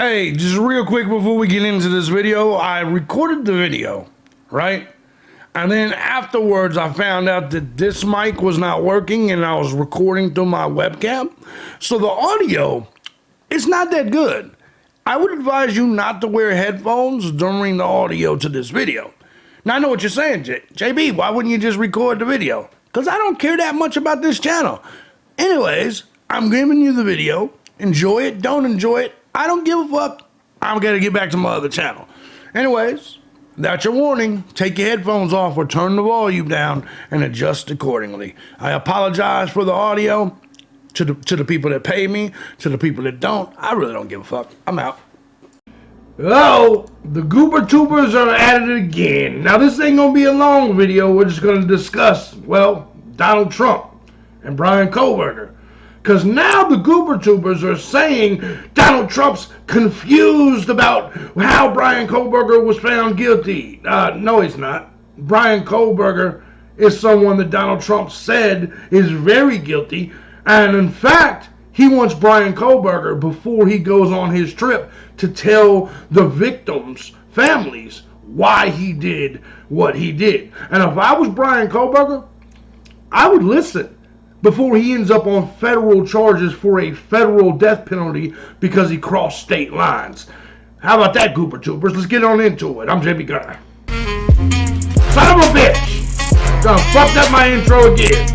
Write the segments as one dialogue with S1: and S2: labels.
S1: Hey, just real quick before we get into this video, I recorded the video, right? And then afterwards, I found out that this mic was not working and I was recording through my webcam. So the audio is not that good. I would advise you not to wear headphones during the audio to this video. Now, I know what you're saying, JB, why wouldn't you just record the video? Because I don't care that much about this channel. Anyways, I'm giving you the video. Enjoy it, don't enjoy it. I don't give a fuck. I'm gonna get back to my other channel. Anyways, that's your warning. Take your headphones off or turn the volume down and adjust accordingly. I apologize for the audio to the people that pay me, to the people that don't. I really don't give a fuck. I'm out. Oh, the Goober Tubers are at it again. Now this ain't gonna be a long video. We're just gonna discuss, well, Donald Trump and Bryan Kohberger. Because now the Goober Tubers are saying Donald Trump's confused about how Bryan Kohberger was found guilty. No, he's not. Bryan Kohberger is someone that Donald Trump said is very guilty. And in fact, he wants Bryan Kohberger, before he goes on his trip, to tell the victims' families why he did what he did. And if I was Bryan Kohberger, I would listen before he ends up on federal charges for a federal death penalty because he crossed state lines. How about that, Goober Tubers? Let's get on into it. I'm JB Gunner. Son of a bitch! Done fucked up my intro again.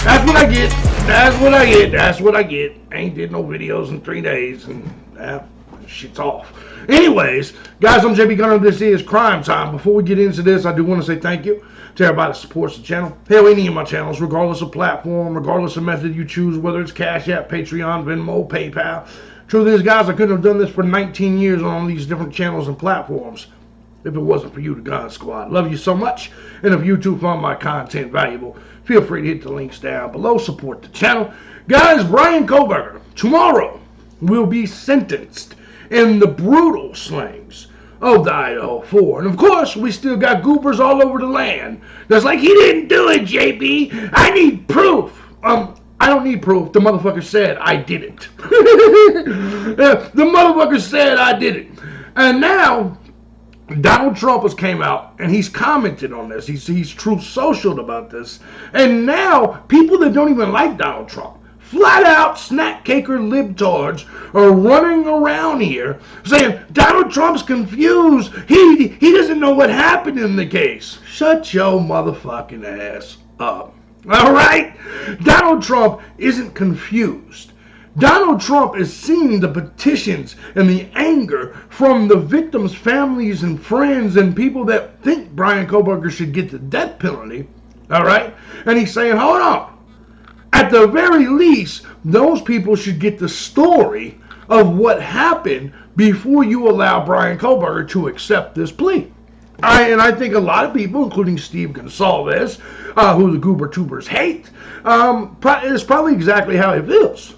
S1: That's what I get. That's what I get. That's what I get. Ain't did no videos in 3 days, and shit's off. Anyways, guys, I'm JB Gunner. This is Crime Time. Before we get into this, I do want to say thank you to everybody that supports the channel. Hell, any of my channels, regardless of platform, regardless of method you choose, whether it's Cash App, Patreon, Venmo, PayPal. Truth is, guys, I couldn't have done this for 19 years on these different channels and platforms if it wasn't for you, the God Squad. Love you so much. And if you too found my content valuable, feel free to hit the links down below. Support the channel. Guys, Bryan Kohberger tomorrow will be sentenced in the brutal slayings of the Idaho 4. And of course, we still got goobers all over the land that's like, he didn't do it, JB. I need proof. I don't need proof. The motherfucker said I did it. The motherfucker said I did it. And now Donald Trump has came out and he's commented on this. He's Truth Socialed about this. And now people that don't even like Donald Trump, flat out snack caker libtards, are running around here saying Donald Trump's confused. He doesn't know what happened in the case. Shut your motherfucking ass up. All right? Donald Trump isn't confused. Donald Trump is seeing the petitions and the anger from the victims' families and friends and people that think Bryan Kohberger should get the death penalty. All right? And he's saying, hold on. At the very least, those people should get the story of what happened before you allow Bryan Kohberger to accept this plea. And I think a lot of people, including Steve Gonsalves, who the Goober Tubers hate, is probably exactly how he feels.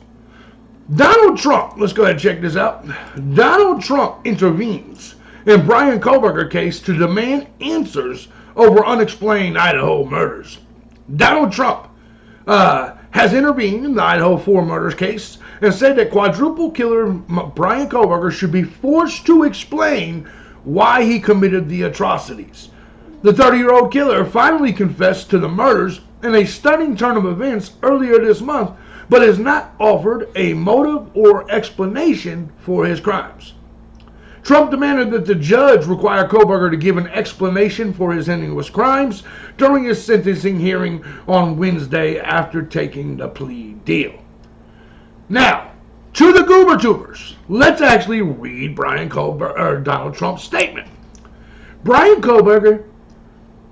S1: Donald Trump, let's go ahead and check this out. Donald Trump intervenes in Bryan Kohberger case to demand answers over unexplained Idaho murders. Donald Trump has intervened in the Idaho 4 murders case and said that quadruple killer Bryan Kohberger should be forced to explain why he committed the atrocities. The 30-year-old killer finally confessed to the murders in a stunning turn of events earlier this month, but has not offered a motive or explanation for his crimes. Trump demanded that the judge require Kohberger to give an explanation for his heinous crimes during his sentencing hearing on Wednesday after taking the plea deal. Now, to the Goober Tubers, let's actually read Donald Trump's statement. Bryan Kohberger,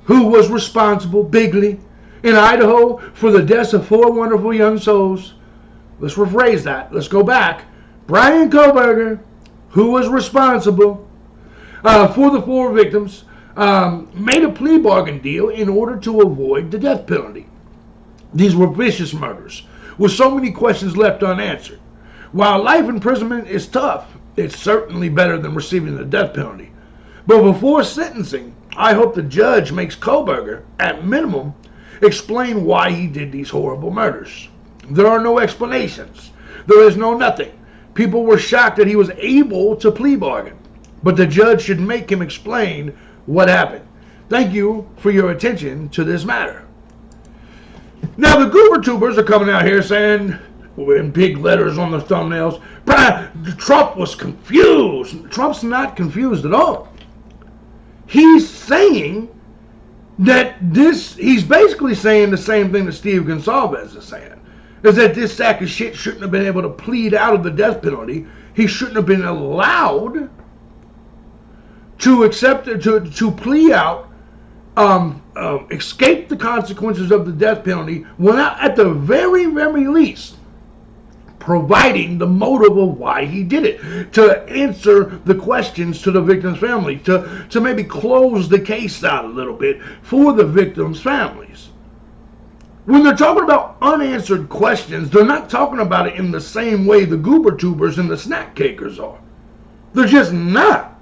S1: who was responsible bigly in Idaho for the deaths of 4 wonderful young souls. Let's rephrase that. Let's go back. Bryan Kohberger, who was responsible for the 4 victims, made a plea bargain deal in order to avoid the death penalty. These were vicious murders, with so many questions left unanswered. While life imprisonment is tough, it's certainly better than receiving the death penalty. But before sentencing, I hope the judge makes Kohberger, at minimum, explain why he did these horrible murders. There are no explanations. There is no nothing. people were shocked that he was able to plea bargain. But the judge should make him explain what happened. Thank you for your attention to this matter. Now, the Goober tubers are coming out here saying, in big letters on the thumbnails, Trump was confused. Trump's not confused at all. He's saying that he's basically saying the same thing that Steve Gonsalves is saying, is that this sack of shit shouldn't have been able to plead out of the death penalty. He shouldn't have been allowed to accept, to plea out, escape the consequences of the death penalty without, at the very, very least, providing the motive of why he did it, to answer the questions to the victim's family, to maybe close the case out a little bit for the victim's families. When they're talking about unanswered questions, they're not talking about it in the same way the Goober tubers and the snack cakers are. They're just not.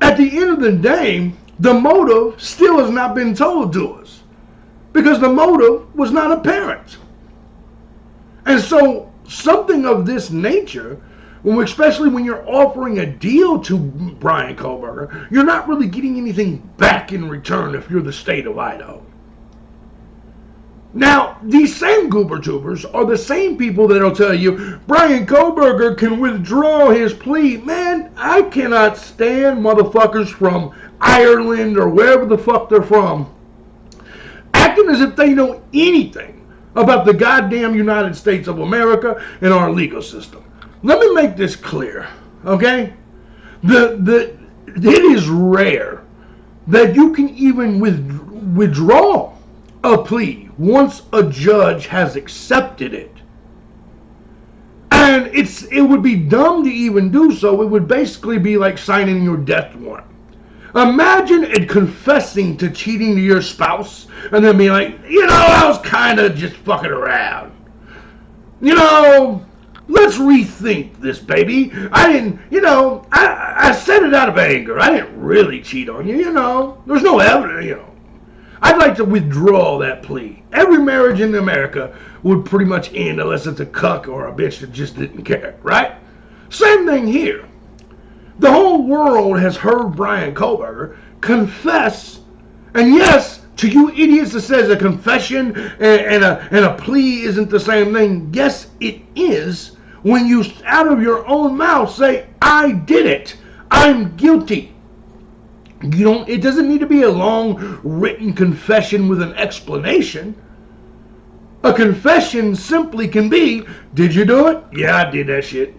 S1: At the end of the day, the motive still has not been told to us, because the motive was not apparent. And so something of this nature, especially when you're offering a deal to Bryan Kohberger, you're not really getting anything back in return if you're the state of Idaho. Now, these same Goober tubers are the same people that'll tell you Bryan Kohberger can withdraw his plea. Man, I cannot stand motherfuckers from Ireland or wherever the fuck they're from acting as if they know anything about the goddamn United States of America and our legal system. Let me make this clear, okay? It is rare that you can even withdraw a plea once a judge has accepted it. And it would be dumb to even do so. It would basically be like signing your death warrant. Imagine it confessing to cheating to your spouse and then being like, I was kind of just fucking around. Let's rethink this, baby. I didn't, I said it out of anger. I didn't really cheat on you, There's no evidence, I'd like to withdraw that plea. Every marriage in America would pretty much end unless it's a cuck or a bitch that just didn't care, right? Same thing here. The whole world has heard Bryan Kohberger confess, and yes, to you idiots that says a confession and a plea isn't the same thing, yes, it is when you out of your own mouth say, I did it, I'm guilty. It doesn't need to be a long written confession with an explanation. A confession simply can be, did you do it? Yeah, I did that shit.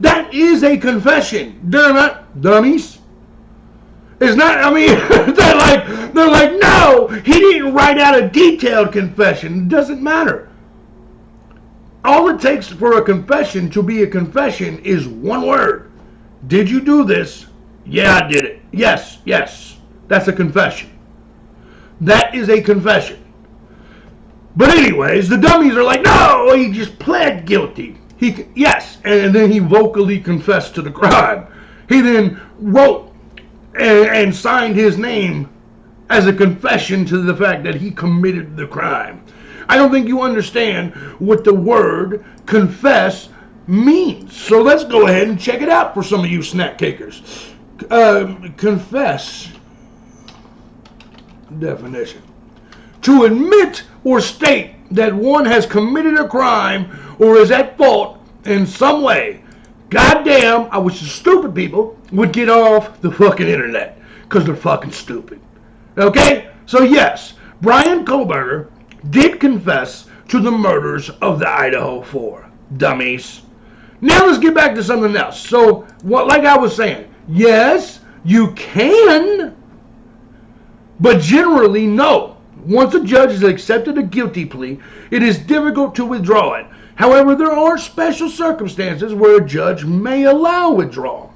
S1: That is a confession. They're not dummies. It's not, they're like, no, he didn't write out a detailed confession. It doesn't matter. All it takes for a confession to be a confession is one word. Did you do this? Yeah, I did it. Yes. That's a confession. That is a confession. But anyways, the dummies are like, no, he just pled guilty. Yes, and then he vocally confessed to the crime. He then wrote and signed his name as a confession to the fact that he committed the crime. I don't think you understand what the word confess means. So let's go ahead and check it out for some of you snack cakers. Confess definition: to admit or state that one has committed a crime or is at fault in some way. Goddamn, I wish the stupid people would get off the fucking internet, because they're fucking stupid. Okay? So yes, Bryan Kohberger did confess to the murders of the Idaho 4. Dummies. Now let's get back to something else. So, like I was saying, yes, you can, but generally, no. Once a judge has accepted a guilty plea, it is difficult to withdraw it. However, there are special circumstances where a judge may allow withdrawal,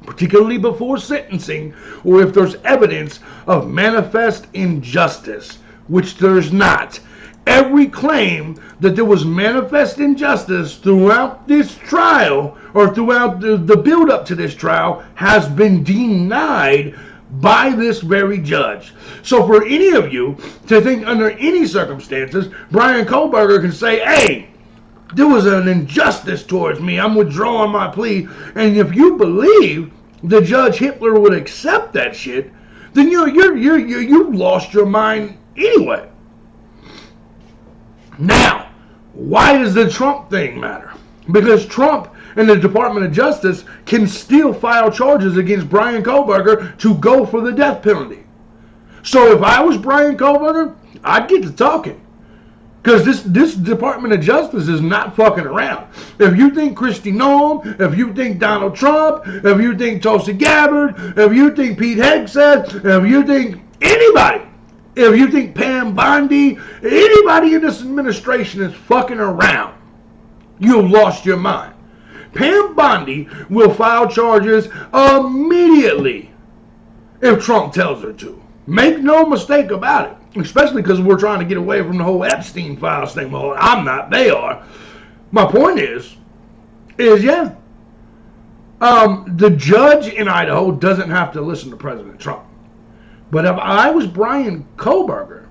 S1: particularly before sentencing or if there's evidence of manifest injustice, which there's not. Every claim that there was manifest injustice throughout this trial or throughout the build-up to this trial has been denied by this very judge. So for any of you to think under any circumstances, Bryan Kohberger can say, hey, There was an injustice towards me. I'm withdrawing my plea. And if you believe that Judge Hitler would accept that shit, then you lost your mind anyway. Now, why does the Trump thing matter? Because Trump and the Department of Justice can still file charges against Brian Kohlberger to go for the death penalty. So if I was Brian Kohlberger, I'd get to talking. Because this Department of Justice is not fucking around. If you think Kristi Noem, if you think Donald Trump, if you think Tulsi Gabbard, if you think Pete Hegseth, if you think anybody, if you think Pam Bondi, anybody in this administration is fucking around, you've lost your mind. Pam Bondi will file charges immediately if Trump tells her to. Make no mistake about it. Especially because we're trying to get away from the whole Epstein files thing. Well, I'm not. They are. My point is yeah. The judge in Idaho doesn't have to listen to President Trump. But if I was Brian Kohlberger,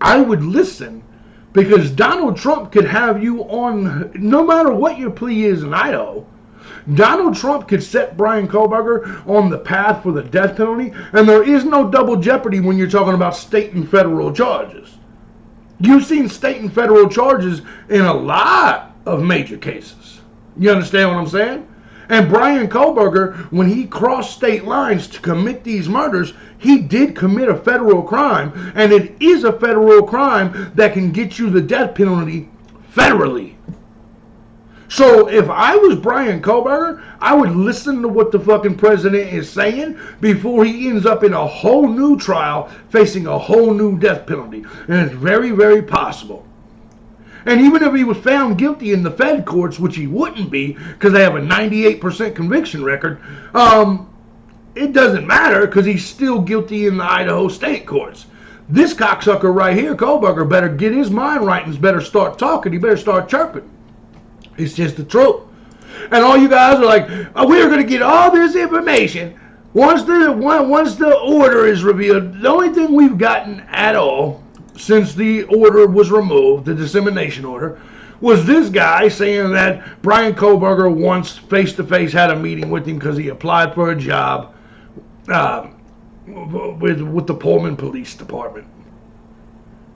S1: I would listen, because Donald Trump could have you on, no matter what your plea is in Idaho, Donald Trump could set Brian Kohlberger on the path for the death penalty, and there is no double jeopardy when you're talking about state and federal charges. You've seen state and federal charges in a lot of major cases. You understand what I'm saying? And Brian Kohlberger, when he crossed state lines to commit these murders, he did commit a federal crime, and it is a federal crime that can get you the death penalty federally. So if I was Brian Kohlberger, I would listen to what the fucking president is saying before he ends up in a whole new trial facing a whole new death penalty. And it's very, very possible. And even if he was found guilty in the Fed courts, which he wouldn't be because they have a 98% conviction record, it doesn't matter because he's still guilty in the Idaho state courts. This cocksucker right here, Kohlberger, better get his mind right and better start talking. He better start chirping. It's just the truth. And all you guys are like, oh, we're going to get all this information once the order is revealed. The only thing we've gotten at all since the order was removed, the dissemination order, was this guy saying that Brian Kohlberger once face-to-face had a meeting with him because he applied for a job with the Pullman Police Department.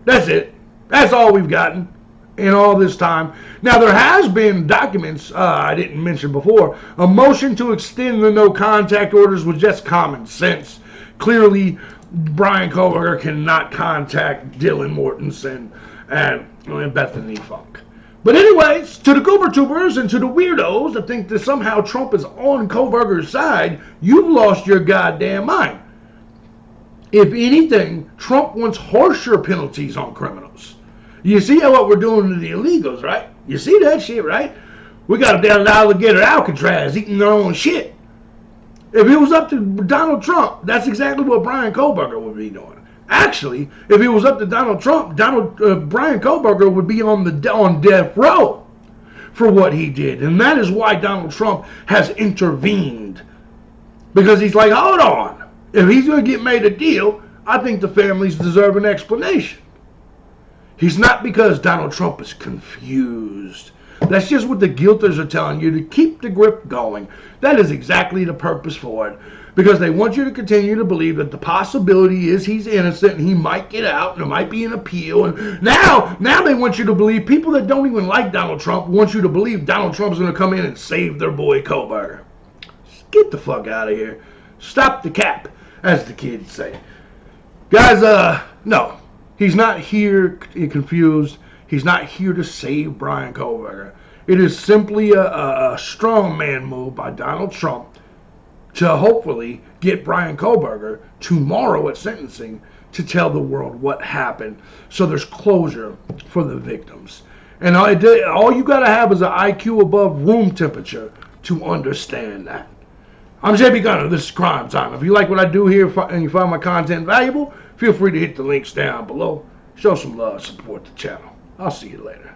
S1: That's it. That's all we've gotten in all this time. Now, there has been documents I didn't mention before. A motion to extend the no-contact orders was just common sense. Clearly, Brian Kohlberger cannot contact Dylan Mortensen and Bethany Funk. But anyways, to the Goober Tubers and to the weirdos that think that somehow Trump is on Kohlberger's side, you've lost your goddamn mind. If anything, Trump wants harsher penalties on criminals. You see what we're doing to the illegals, right? You see that shit, right? We got them down in alligator Alcatraz eating their own shit. If it was up to Donald Trump, that's exactly what Brian Kohlberger would be doing. Actually, if it was up to Donald Trump, Brian Kohlberger would be on death row for what he did. And that is why Donald Trump has intervened. Because he's like, hold on. If he's going to get made a deal, I think the families deserve an explanation. He's not, because Donald Trump is confused. That's just what the guilters are telling you, to keep the grip going. That is exactly the purpose for it. Because they want you to continue to believe that the possibility is he's innocent and he might get out and there might be an appeal. And now they want you to believe, people that don't even like Donald Trump want you to believe Donald Trump's going to come in and save their boy Kohlberger. Get the fuck out of here. Stop the cap, as the kids say. Guys, no. He's not here confused. He's not here to save Brian Kohlberger. It is simply a strongman move by Donald Trump to hopefully get Brian Kohlberger tomorrow at sentencing to tell the world what happened, so there's closure for the victims. And all you got to have is an IQ above room temperature to understand that. I'm JB Gunner. This is Crime Time. If you like what I do here and you find my content valuable, feel free to hit the links down below. Show some love, support the channel. I'll see you later.